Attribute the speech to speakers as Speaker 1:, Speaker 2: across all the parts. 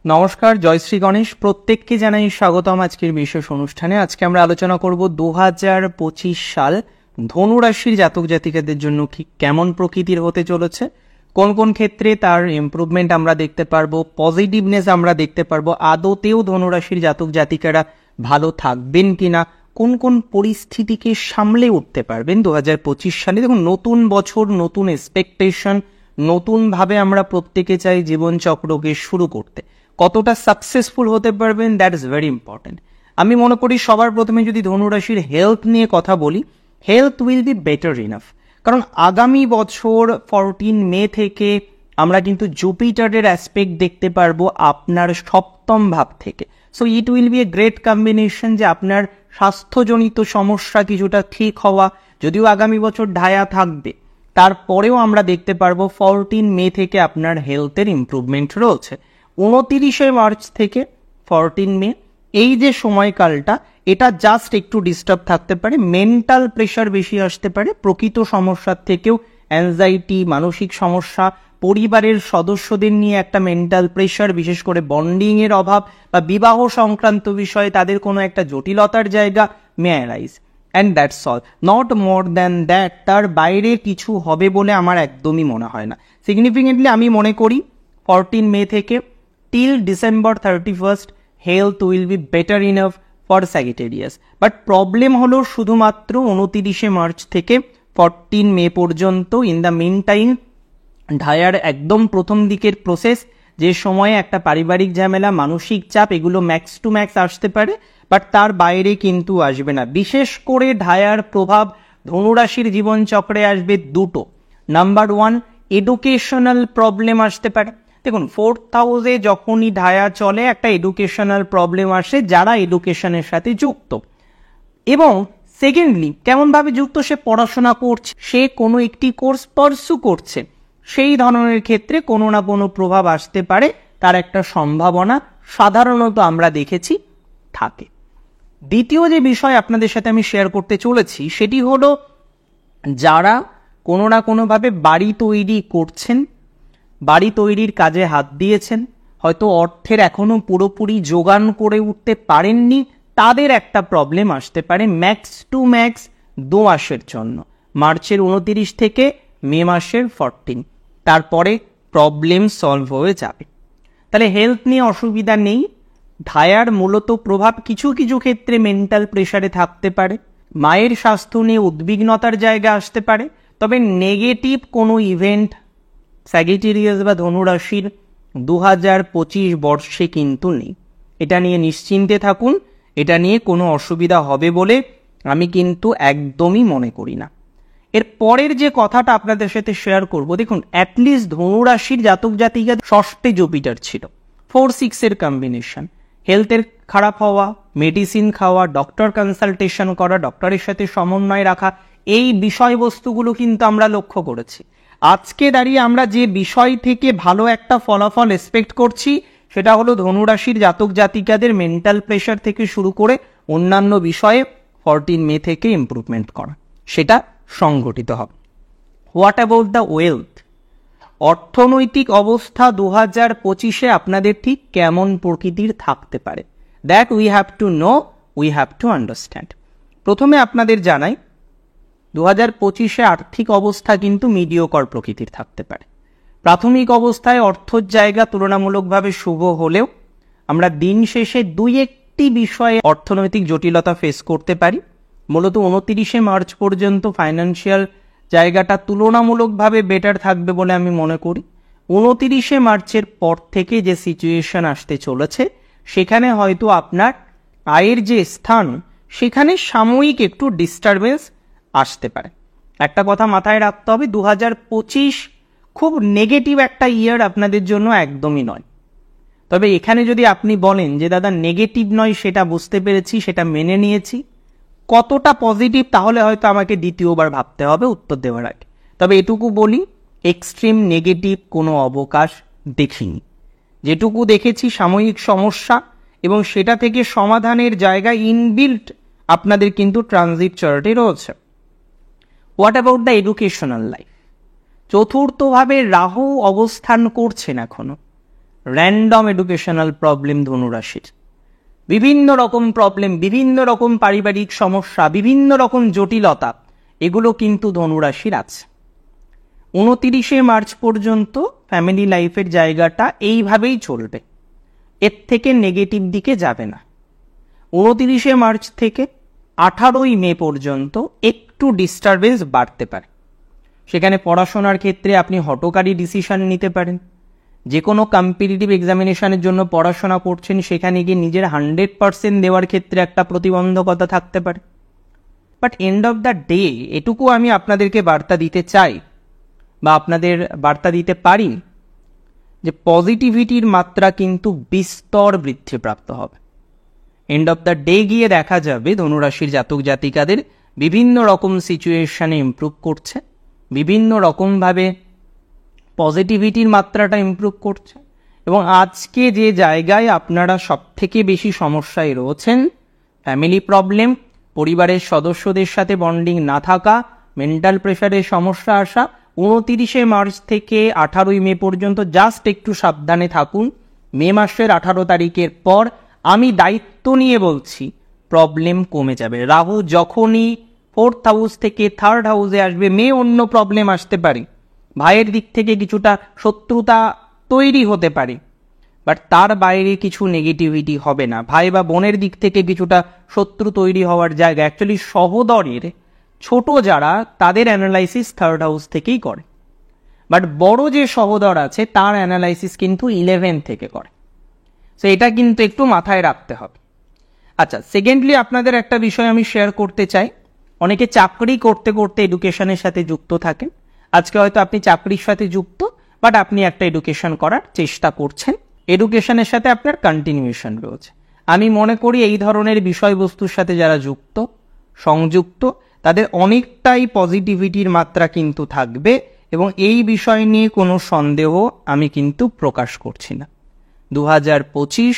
Speaker 1: নমস্কার, জয়শ্রী গণেশ। প্রত্যেককে জানাই স্বাগতম আজকের বিশেষ অনুষ্ঠানে। আজকে আমরা আলোচনা করব 2025 সাল ধনু রাশির জাতক জাতিকাদের জন্য কেমন প্রকৃতির হতে চলেছে, কোন কোন ক্ষেত্রে তার ইমপ্রুভমেন্ট আমরা দেখতে পারবো, পজিটিভনেস আমরা দেখতে পারবো, আদতেও ধনু রাশির জাতক জাতিকারা ভালো থাকবেন কিনা, কোন কোন পরিস্থিতিকে সামলে উঠতে পারবেন 2025 সালে। দেখুন, নতুন বছর, নতুন এক্সপেকটেশন, নতুনভাবে আমরা প্রত্যেকে চাই জীবনচক্রকে শুরু করতে। কতটা সাকসেসফুল হতে পারবেন, দ্যাট ইজ ভেরি ইম্পর্টেন্ট। আমি মনে করি সবার প্রথমে যদি ধনুরাশির হেলথ নিয়ে কথা বলি, health will be better enough. কারণ আগামী বছর 14 মে থেকে আমরা কিন্তু জুপিটারের অ্যাসপেক্ট দেখতে পারবো আপনার সপ্তম ভাব থেকে। So it will B a great combination যে আপনার স্বাস্থ্যজনিত সমস্যা কিছুটা ঠিক হওয়া, যদিও আগামী বছর ঢায়া থাকবে, তারপরেও আমরা দেখতে পারবো 14 মে থেকে আপনার হেলথের ইমপ্রুভমেন্ট রয়েছে। 29 মার্চ থেকে 14 মে এই যে সময়কালটা, এটা জাস্ট একটু ডিস্টার্ব থাকতে পারে, মেন্টাল প্রেশার বেশি আসতে পারে, প্রকৃত সমস্যার থেকেও অ্যাংজাইটি, মানসিক সমস্যা, পরিবারের সদস্যদের নিয়ে একটা মেন্টাল প্রেশার, বিশেষ করে বন্ডিং এর অভাব বা বিবাহ সংক্রান্ত বিষয়ে তাদের কোনো একটা জটিলতার জায়গা may arise, and that's all, not more than that. তার বাইরে কিছু হবে বলে আমার একদমই মনে হয় না। সিগনিফিকেন্টলি আমি মনে করি 14 মে থেকে till December 31st health will be better enough for Sagittarius, but problem হলো শুধুমাত্র 29 মার্চ থেকে 14 মে পর্যন্ত। ইন দ্য মিন টাইম ঢায়ার একদম প্রথম দিকের প্রসেস, যে সময়ে একটা পারিবারিক ঝামেলা, মানসিক চাপ, এগুলো ম্যাক্স টু ম্যাক্স আসতে পারে, বাট তার বাইরে কিন্তু আসবে না। বিশেষ করে ঢায়ার প্রভাব ধনুরাশির জীবনচক্রে আসবে দুটো। নাম্বার 1, এডুকেশনাল প্রবলেম আসতে পারে। দেখুন, 4th হাউসে যখনই ঢায়া চলে একটা এডুকেশনাল প্রবলেম আসে যারা এডুকেশনের সাথে যুক্ত। এবং সেকেন্ডলি কেমনভাবে যুক্ত, সে পড়াশোনা করছে, সে কোনো একটি কোর্স পারসু করছে, সেই ধরনের ক্ষেত্রে কোনো না কোনো প্রভাব আসতে পারে, তার একটা সম্ভাবনা সাধারণত আমরা দেখেছি থাকে। দ্বিতীয় যে বিষয় আপনাদের সাথে আমি শেয়ার করতে চলেছি সেটি হলো, যারা কোনো না কোনোভাবে বাড়ি তৈরি করছেন, বাড়ি তৈরির কাজে হাত দিয়েছেন, হয়তো অর্থের এখনো পুরোপুরি জোগান করে উঠতে পারেননি, তাদের একটা প্রবলেম আসতে পারে ম্যাক্স টু ম্যাক্স 2 মাসের জন্য, মার্চের 29 থেকে মে মাসের 14। তারপরে প্রবলেম সলভ হয়ে যাবে। তাহলে হেলথ নিয়ে অসুবিধা নেই। ঢায়ার মূলত প্রভাব কিছু কিছু ক্ষেত্রে মেন্টাল প্রেশারে থাকতে পারে, মায়ের স্বাস্থ্য নিয়ে উদ্বিগ্নতার জায়গা আসতে পারে, তবে নেগেটিভ কোনো ইভেন্ট স্যাজিটেরিয়াস বা ধনুরাশির 2025 বর্ষে কিন্তু নেই। এটা নিয়ে নিশ্চিন্তে থাকুন, এটা নিয়ে কোনো অসুবিধা হবে বলে আমি কিন্তু একদমই মনে করি না। এর পরের যে কথাটা আপনাদের সাথে শেয়ার করব, দেখুন, অ্যাটলিস্ট ধনুরাশির জাতক জাতিকা ষষ্ঠে জুপিটার ছিল, 4-6 এর কম্বিনেশন। হেলথের খারাপ হওয়া, মেডিসিন খাওয়া, ডক্টর কনসালটেশন করা, ডক্টরের সাথে সমন্বয় রাখা, এই বিষয়বস্তুগুলো কিন্তু আমরা লক্ষ্য করেছি। আজকে দাঁড়িয়ে আমরা যে বিষয় থেকে ভালো একটা ফলাফল এক্সপেক্ট করছি সেটা হলো ধনুরাশির জাতক জাতিকাদের মেন্টাল প্রেশার থেকে শুরু করে অন্যান্য বিষয়ে 14 মে থেকে ইমপ্রুভমেন্ট করা, সেটা সংঘটিত হবে। What about the wealth? অর্থনৈতিক অবস্থা 2025-এ আপনাদের ঠিক কেমন প্রকৃতির থাকতে পারে, that we have to know, we have to understand. প্রথমে আপনাদের জানাই, 2025-এ আর্থিক অবস্থা কিন্তু মিডিওকর প্রকৃতির থাকতে পারে। প্রাথমিক অবস্থায় অর্থের জায়গা তুলনামূলকভাবে শুভ হলেও আমরা দিন শেষে 2-1টি বিষয়ে অর্থনৈতিক জটিলতা ফেস করতে পারি। মূলত 29 মার্চ পর্যন্ত ফাইন্যান্সিয়াল জায়গাটা তুলনামূলকভাবে বেটার থাকবে বলে আমি মনে করি। 29 মার্চের পর থেকে যে সিচুয়েশন আসতে চলেছে, সেখানে হয়তো আপনার আয়ের যে স্থান, সেখানে সাময়িক একটু ডিস্টারবেন্স আসতে পারে। একটা কথা মাথায় রাখতে হবে, 2025 খুব নেগেটিভ একটা ইয়ার আপনাদের জন্য একদমই নয়। তবে এখানে যদি আপনি বলেন যে দাদা নেগেটিভ নয়, সেটা বুঝতে পেরেছি, সেটা মেনে নিয়েছি, কতটা পজিটিভ, তাহলে হয়তো আমাকে দ্বিতীয়বার ভাবতে হবে উত্তর দেওয়ার আগে। তবে এটুকু বলি, এক্সট্রিম নেগেটিভ কোনো অবকাশ দেখিনি। যেটুকু দেখেছি সাময়িক সমস্যা, এবং সেটা থেকে সমাধানের জায়গা ইনবিল্ট আপনাদের কিন্তু ট্রানজিট চার্টে রয়েছে। What about the educational life? চতুর্থভাবে রাহু অবস্থান করছেন এখনো। র্যান্ডম এডুকেশনাল প্রবলেম ধনুরাশির, বিভিন্ন রকম প্রবলেম, বিভিন্ন রকম পারিবারিক সমস্যা, বিভিন্ন রকম জটিলতা, এগুলো কিন্তু ধনুরাশির আছে। 29শে মার্চ পর্যন্ত ফ্যামিলি লাইফের জায়গাটা এইভাবেই চলবে, এর থেকে নেগেটিভ দিকে যাবে না। 29শে মার্চ থেকে 18ই মে পর্যন্ত একটু ডিস্টারবেন্স বাড়তে পারে। সেখানে পড়াশোনার ক্ষেত্রে আপনি হঠকারী ডিসিশন নিতে পারেন। যে কোনো কম্পিটিটিভ এক্সামিনেশনের জন্য পড়াশোনা করছেন, সেখানে গিয়ে নিজের 100% দেওয়ার ক্ষেত্রে একটা প্রতিবন্ধকতা থাকতে পারে। But end of the day এটুকু আমি আপনাদেরকে বার্তা দিতে চাই বা আপনাদের বার্তা দিতে পারি যে পজিটিভিটির মাত্রা কিন্তু বিস্তর বৃদ্ধিপ্রাপ্ত হবে। এন্ড অফ দ্য ডে গিয়ে দেখা যাবে ধনুরাশির জাতক জাতিকাদের বিভিন্ন রকম সিচুয়েশনে ইমপ্রুভ করছে, বিভিন্ন রকমভাবে পজিটিভিটির মাত্রাটা ইমপ্রুভ করছে। এবং আজকে যে জায়গায় আপনারা সব থেকে বেশি সমস্যায় রয়েছেন, ফ্যামিলি প্রবলেম, পরিবারের সদস্যদের সাথে বন্ডিং না থাকা, মেন্টাল প্রেশারের সমস্যা আসা, 29শে মার্চ থেকে 18ই মে পর্যন্ত জাস্ট একটু সাবধানে থাকুন। মে মাসের 18 তারিখের পর আমি দায়িত্ব নিয়ে বলছি প্রবলেম কমে যাবে। রাহু যখনই 4th হাউস থেকে 3rd হাউসে আসবে, অন্য প্রবলেম আসতে পারে, ভাইয়ের দিক থেকে কিছুটা শত্রুতা তৈরি হতে পারে, বাট তার বাইরে কিছু নেগেটিভিটি হবে না। ভাই বা বোনের দিক থেকে কিছুটা শত্রু তৈরি হওয়ার জায়গা অ্যাকচুয়ালি সহোদরের ছোট যারা, তাদের অ্যানালাইসিস 3rd হাউস থেকেই করে, বাট বড় যে সহোদর আছে তার অ্যানালাইসিস কিন্তু 11 থেকে করে। সো এটা কিন্তু একটু মাথায় রাখতে হবে। আচ্ছা, সেকেন্ডলি আপনাদের একটা বিষয় আমি শেয়ার করতে চাই। অনেকে চাকরি করতে করতে এডুকেশনের সাথে যুক্ত থাকেন। আজকে হয়তো আপনি চাকরির সাথে যুক্ত, বাট আপনি একটা এডুকেশন করার চেষ্টা করছেন, এডুকেশনের সাথে আপনার কন্টিনিউশন রয়েছে। আমি মনে করি এই ধরনের বিষয়বস্তুর সাথে যারা যুক্ত, সংযুক্ত, তাদের অনেকটাই পজিটিভিটির মাত্রা কিন্তু থাকবে, এবং এই বিষয় নিয়ে কোনো সন্দেহ আমি কিন্তু প্রকাশ করছি না। 2025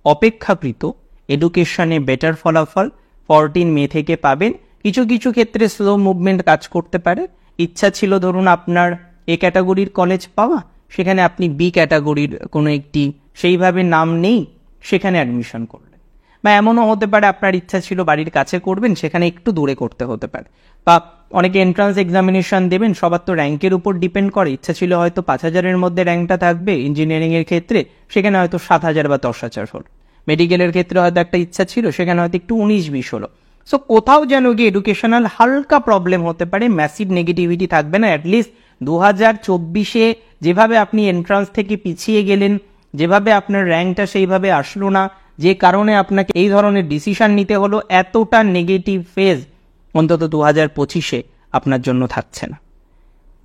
Speaker 1: অপেক্ষাকৃত এডুকেশনে বেটার ফলাফল 14 মে থেকে পাবেন। কিছু কিছু ক্ষেত্রে স্লো মুভমেন্ট কাজ করতে পারে। ইচ্ছা ছিল ধরুন আপনার এ ক্যাটাগরির কলেজ পাওয়া, সেখানে আপনি বি ক্যাটাগরির কোনো একটি সেইভাবে নাম নেই, সেখানে অ্যাডমিশন করলেন। বা এমনও হতে পারে আপনার ইচ্ছা ছিল বাড়ির কাছে করবেন, সেখানে একটু দূরে করতে হতে পারে। বা অনেকে এন্ট্রান্স এক্সামিনেশন দেবেন, সবার তো র্যাঙ্কের উপর ডিপেন্ড করে। ইচ্ছা ছিল হয়তো 5000-এর মধ্যে র্যাঙ্কটা থাকবে ইঞ্জিনিয়ারিংয়ের ক্ষেত্রে, সেখানে হয়তো 7000 বা 10,000 হলো। মেডিকেলের ক্ষেত্রে হয়তো একটা ইচ্ছা ছিল, সেখানে হয়তো একটু 19-20 হলো। সো কোথাও যেন গিয়ে এডুকেশনাল হালকা প্রবলেম হতে পারে, ম্যাসিভ নেগেটিভিটি থাকবে না। অ্যাটলিস্ট 2024-এ যেভাবে আপনি এন্ট্রান্স থেকে পিছিয়ে গেলেন, যেভাবে আপনার র্যাঙ্কটা সেইভাবে আসলো না, যে কারণে আপনাকে এই ধরনের ডিসিশন নিতে হলো, এতটা নেগেটিভ ফেজ অন্তত 2025-এ আপনার জন্য থাকছে না।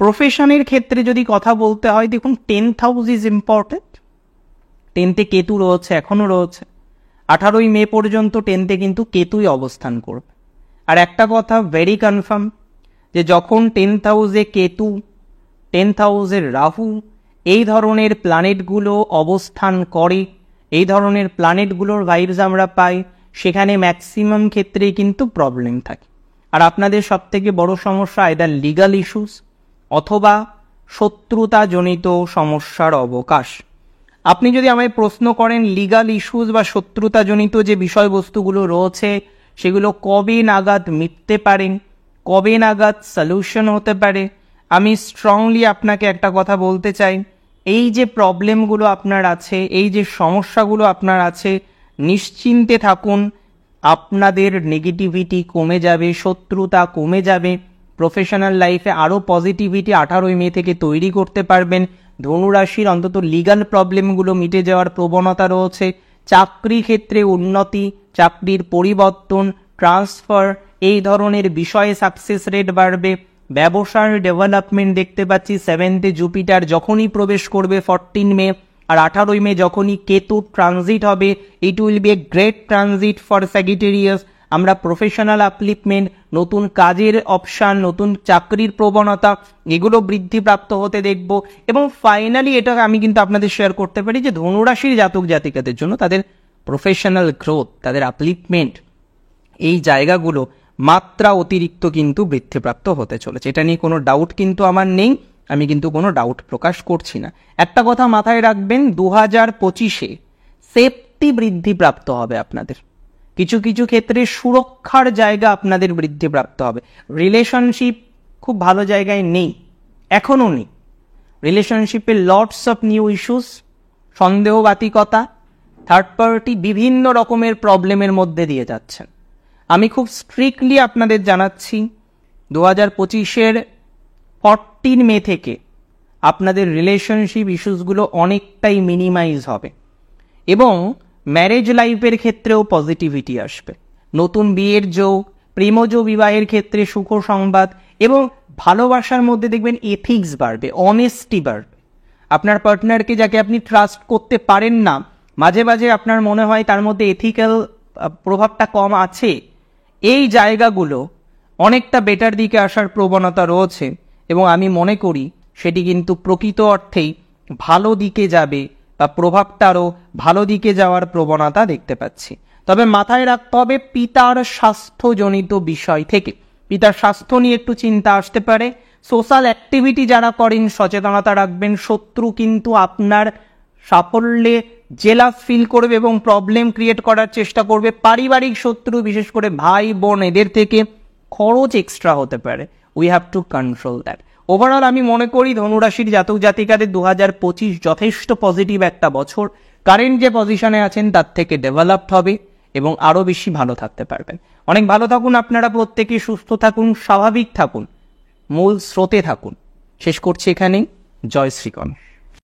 Speaker 1: প্রফেশনের ক্ষেত্রে যদি কথা বলতে হয়, দেখুন 10th হাউস ইজ ইম্পর্টেন্ট। 10th-এ কেতু রয়েছে, এখনো রয়েছে। 18ই মে পর্যন্ত 10th-এ কিন্তু কেতুই অবস্থান করবে। আর একটা কথা ভেরি কনফার্ম, যে যখন 10th হাউসে কেতু, 10th হাউসের রাহু, এই ধরনের প্ল্যানেটগুলো অবস্থান করে, এই ধরনের প্ল্যানেটগুলোর ভাইবস আমরা পাই, সেখানে ম্যাক্সিমাম ক্ষেত্রেই কিন্তু প্রবলেম থাকে। আর আপনাদের সব থেকে বড় সমস্যা আইদার লিগাল ইস্যুস অথবা শত্রুতাজনিত সমস্যার অবকাশ। আপনি যদি আমায় প্রশ্ন করেন লিগাল ইস্যুস বা শত্রুতাজনিত যে বিষয়বস্তুগুলো রয়েছে, সেগুলো কবে নাগাদ মিটতে পারেন, কবে নাগাদ সলিউশন হতে পারে, আমি স্ট্রংলি আপনাকে একটা কথা বলতে চাই, এই যে প্রবলেমগুলো আপনার আছে, এই যে সমস্যাগুলো আপনার আছে, নিশ্চিন্তে থাকুন, আপনাদের নেগেটিভিটি কমে যাবে, শত্রুতা কমে যাবে। প্রফেশনাল লাইফে আরও পজিটিভিটি 18ই মে থেকে তৈরি করতে পারবেন। ধনুরাশির অন্তত লিগাল প্রবলেমগুলো মিটে যাওয়ার প্রবণতা রয়েছে। চাকরি ক্ষেত্রে উন্নতি, চাকরির পরিবর্তন, ট্রান্সফার, এই ধরনের বিষয়ে সাকসেস রেট বাড়বে। ব্যবসার ডেভেলপমেন্ট দেখতে পাচ্ছি। 7th-এ জুপিটার যখনই প্রবেশ করবে 14 মে, আর 18ই মে যখনই কেতু ট্রানজিট হবে, it will B a great transit for Sagittarius. আমরা প্রফেশনাল আপলিফমেন্ট, নতুন কাজের অপশান, নতুন চাকরির প্রবণতা, এগুলো বৃদ্ধিপ্রাপ্ত হতে দেখব। এবং ফাইনালি এটা আমি কিন্তু আপনাদের শেয়ার করতে পারি যে ধনুরাশির জাতক জাতিকাদের জন্য তাদের প্রফেশনাল গ্রোথ, তাদের আপলিফমেন্ট, এই জায়গাগুলো মাত্রা অতিরিক্ত কিন্তু বৃদ্ধিপ্রাপ্ত হতে চলেছে। এটা নিয়ে কোনো ডাউট কিন্তু আমার নেই। আমি কিন্তু কোনো ডাউট প্রকাশ করছি না। একটা কথা মাথায় রাখবেন, 2025-এ সেফটি বৃদ্ধিপ্রাপ্ত হবে আপনাদের, কিছু কিছু ক্ষেত্রে সুরক্ষার জায়গা আপনাদের বৃদ্ধিপ্রাপ্ত হবে। রিলেশনশিপ খুব ভালো জায়গায় নেই, এখনও নেই। রিলেশনশিপে লটস অফ নিউ ইস্যুস, সন্দেহবাতিকতা, থার্ড পার্টি, বিভিন্ন রকমের প্রবলেমের মধ্যে দিয়ে যাচ্ছেন। আমি খুব স্ট্রিক্টলি আপনাদের জানাচ্ছি, 2025-এর 14 মে থেকে আপনাদের রিলেশনশিপ ইস্যুসগুলো অনেকটাই মিনিমাইজ হবে এবং ম্যারেজ লাইফের ক্ষেত্রেও পজিটিভিটি আসবে। নতুন বিয়ের যোগ, প্রেমজ বিবাহের ক্ষেত্রে সুখ সংবাদ এবং ভালোবাসার মধ্যে দেখবেন এথিক্স বাড়বে, অনেস্টি বাড়বে। আপনার পার্টনারকে, যাকে আপনি ট্রাস্ট করতে পারেন না, মাঝে মাঝে আপনার মনে হয় তার মধ্যে এথিক্যাল প্রভাবটা কম আছে, এই জায়গাগুলো অনেকটা বেটার দিকে আসার প্রবণতা রয়েছে এবং আমি মনে করি সেটি কিন্তু প্রকৃত অর্থেই ভালো দিকে যাবে বা প্রভাবটা আরও ভালো দিকে যাওয়ার প্রবণতা দেখতে পাচ্ছি। তবে মাথায় রাখতে হবে পিতার স্বাস্থ্যজনিত বিষয় থেকে, পিতার স্বাস্থ্য নিয়ে একটু চিন্তা আসতে পারে। সোশ্যাল অ্যাক্টিভিটি যারা করেন সচেতনতা রাখবেন। শত্রু কিন্তু আপনার সাফল্যে জেলাস ফিল করবে এবং প্রবলেম ক্রিয়েট করার চেষ্টা করবে। পারিবারিক শত্রু, বিশেষ করে ভাই বোন, এদের থেকে খরচ এক্সট্রা হতে পারে। We have to control that. Overall আমি মনে করি ধনুরাশির জাতক জাতিকাদের 2025 যথেষ্ট পজিটিভ একটা বছর। কারেন্ট যে পজিশনে আছেন তার থেকে ডেভেলপড হবে এবং আরও বেশি ভালো থাকতে পারবেন। অনেক ভালো থাকুন আপনারা, প্রত্যেকে সুস্থ থাকুন, স্বাভাবিক থাকুন, মূল স্রোতে থাকুন। শেষ করছি এখানেই। জয় শ্রীগণেশ।